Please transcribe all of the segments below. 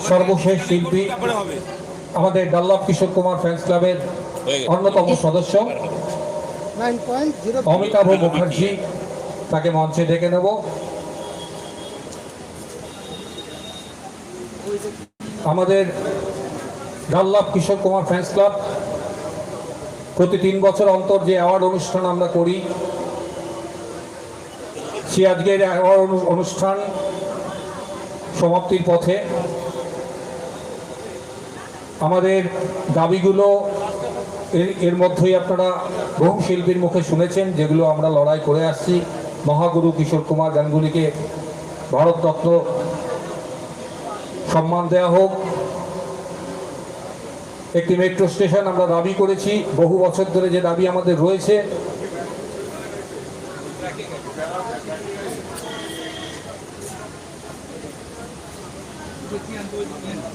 সর্বশেষ শিল্পী আমাদের ডাল্লাভ কিশোর কুমার ফ্যান্স ক্লাবের অন্যতম সদস্য অমিতাভ মুখার্জি, তাকে মঞ্চে ডেকে নেব। আমাদের ডাল্লাভ কিশোর কুমার ফ্যান্স ক্লাব প্রতি 3 বছর অন্তর যে অ্যাওয়ার্ড অনুষ্ঠান আমরা করি, সে আজকের অ্যাওয়ার্ড অনুষ্ঠান সমাপ্তির পথে। আমাদের দাবিগুলো এর মধ্যেই আপনারা বহু শিল্পীর মুখে শুনেছেন, যেগুলো আমরা লড়াই করে আসছি। মহাগুরু কিশোর কুমার গাঙ্গুলিকে ভারতরত্ন সম্মান দেওয়া হোক, একটি মেট্রো স্টেশন আমরা দাবি করেছি বহু বছর ধরে, যে দাবি আমাদের রয়েছে।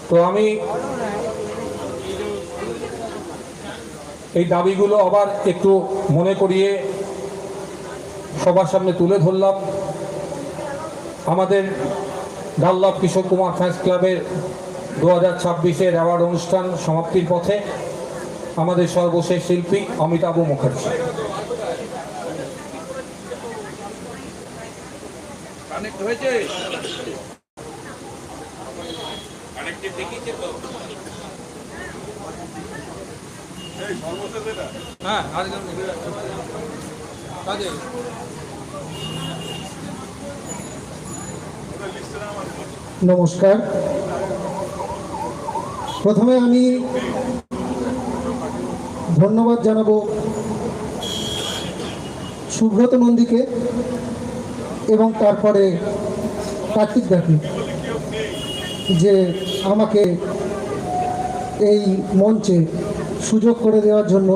তো আমি এই দাবিগুলো আবার একটু মনে করিয়ে সবার সামনে তুলে ধরলাম। আমাদের ডাল্লাভ কিশোর কুমার ফ্যান্স ক্লাবের 2026-এর অ্যাওয়ার্ড অনুষ্ঠান সমাপ্তির পথে। আমাদের সর্বশেষ শিল্পী অমিতাভ মুখার্জি। নমস্কার। প্রথমে আমি ধন্যবাদ জানাবো সুব্রত নন্দীকে এবং তারপরে কার্তিক দাকে, যে আমাকে এই মঞ্চে সুযোগ করে দেওয়ার জন্য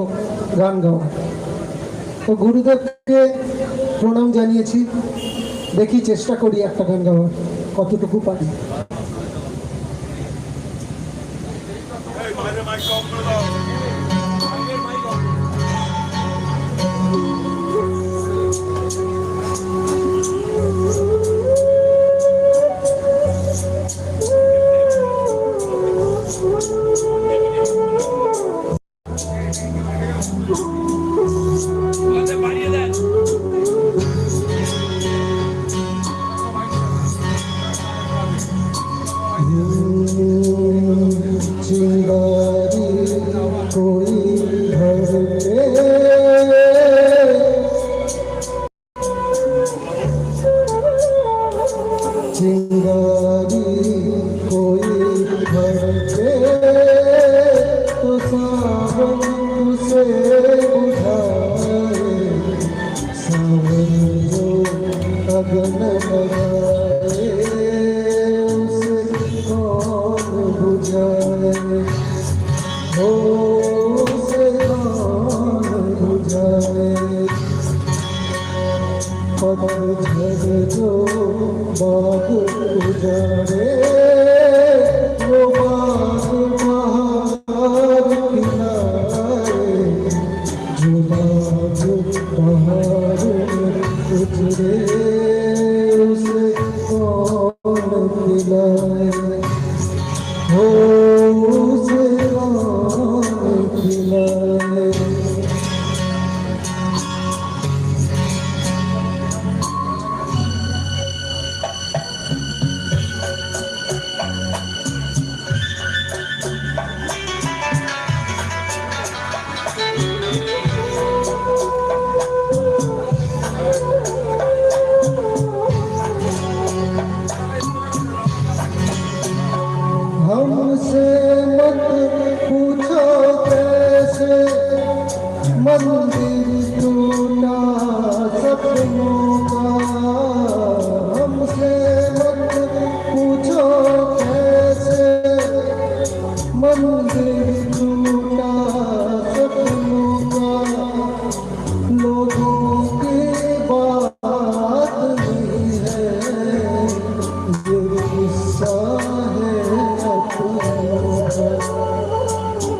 গান গাওয়া। তো গুরুদেবকে প্রণাম জানিয়েছি, দেখি চেষ্টা করি একটা গান গাওয়ার, কতটুকু পারি।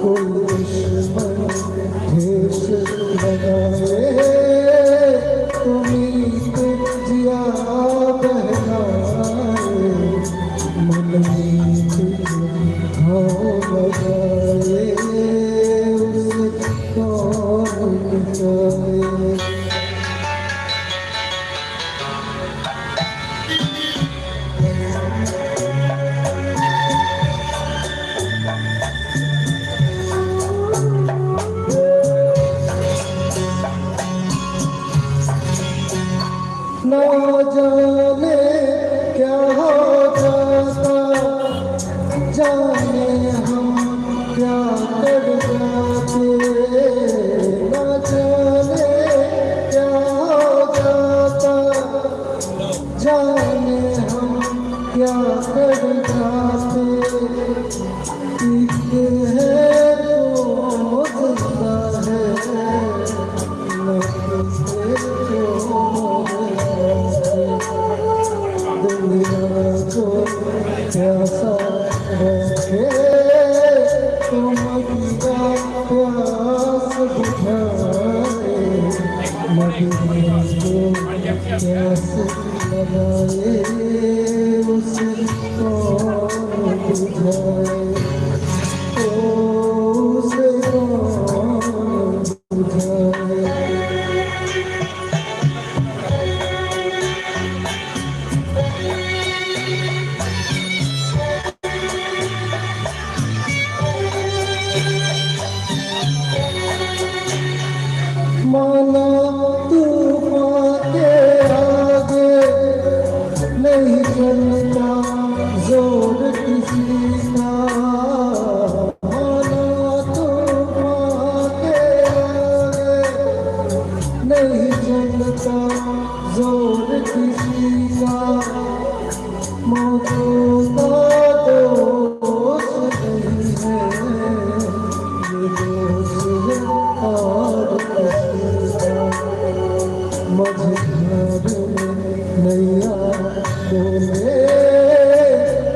कोई दुश्मन ठेस लगाए लगाए उसे कौन मिटाए। ना जाने क्या हो जाता, जाने हम क्या कर जाते। ना जाने क्या हो जाता, जाने हम क्या कर जाते। एक है तो जिंदा है, न किसी को दुनिया को प्यासा रखे, तुम का प्यास बुझाए। मदीना को प्यास लगाए उसे कौन बुझाए। उसे कौन बुझाए। माना तूफान के आगे नहीं चलता जोर किसी का। माना तूफान के आगे नहीं चलता जोर किसी का। मौतों का दोष नहीं है ये दोष है और मझधार में नैया डोले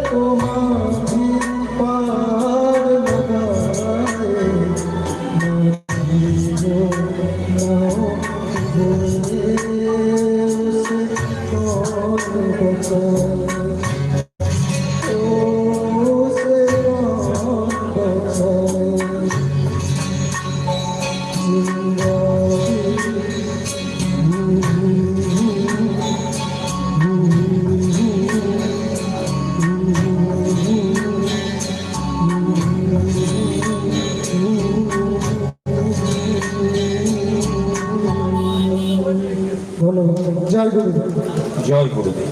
तो मांझी पार लगाए। नदियों नाव डोले उसे कौन बचाए। उसे कौन बचाए। जिंदगी ধন্যবাদ। জয় গুরুদেব। জয় গুরুদেব।